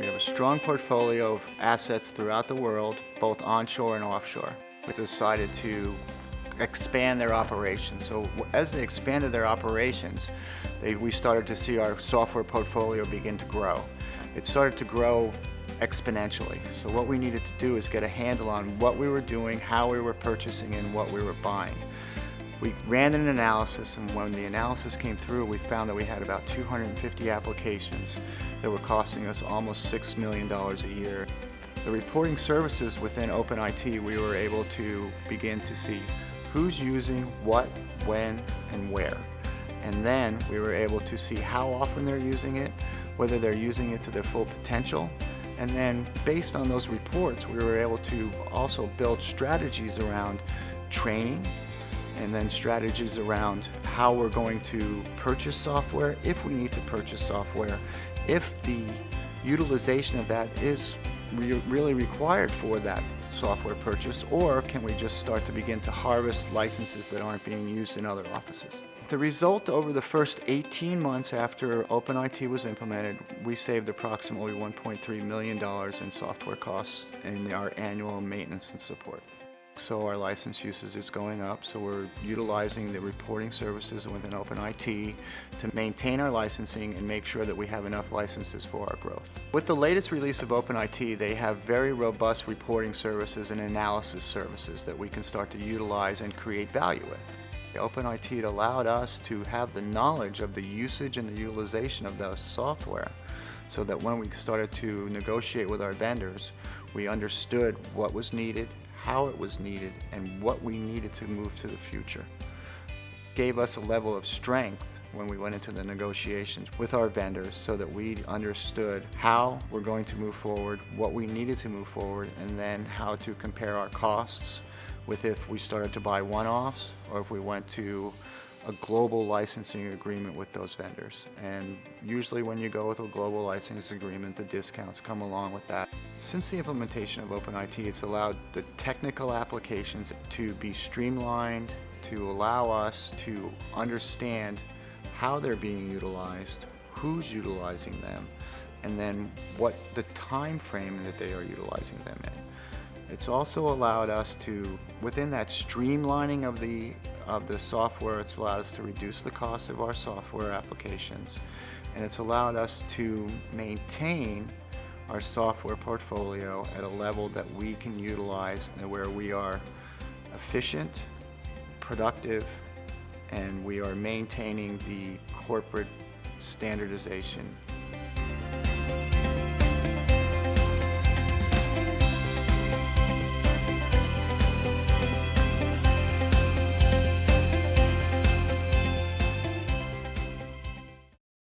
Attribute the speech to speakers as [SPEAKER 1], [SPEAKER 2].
[SPEAKER 1] We have a strong portfolio of assets throughout the world, both onshore and offshore. We decided to expand their operations. So as they expanded their operations, we started to see our software portfolio begin to grow. It started to grow exponentially. So what we needed to do is get a handle on what we were doing, how we were purchasing, and what we were buying. We ran an analysis, and when the analysis came through, we found that we had about 250 applications that were costing us almost $6 million a year. The reporting services within OpenIT, we were able to begin to see who's using what, when, and where. And then we were able to see how often they're using it, whether they're using it to their full potential. And then based on those reports, we were able to also build strategies around training, and then strategies around how we're going to purchase software, if we need to purchase software, if the utilization of that is really required for that software purchase, or can we just start to begin to harvest licenses that aren't being used in other offices. The result, over the first 18 months after OpenIT was implemented, we saved approximately $1.3 million in software costs in our annual maintenance and support. So our license usage is going up, so we're utilizing the reporting services within OpenIT to maintain our licensing and make sure that we have enough licenses for our growth. With the latest release of OpenIT, they have very robust reporting services and analysis services that we can start to utilize and create value with. OpenIT allowed us to have the knowledge of the usage and the utilization of the software, so that when we started to negotiate with our vendors, we understood what was needed, how it was needed, and what we needed to move to the future. It gave us a level of strength when we went into the negotiations with our vendors, so that we understood how we're going to move forward, what we needed to move forward, and then how to compare our costs with if we started to buy one-offs or if we went to a global licensing agreement with those vendors. And usually when you go with a global licensing agreement, the discounts come along with that. Since the implementation of OpenIT, it's allowed the technical applications to be streamlined, to allow us to understand how they're being utilized, who's utilizing them, and then what the time frame that they are utilizing them in. It's also allowed us to, within that streamlining of the software, it's allowed us to reduce the cost of our software applications, and it's allowed us to maintain our software portfolio at a level that we can utilize and where we are efficient, productive, and we are maintaining the corporate standardization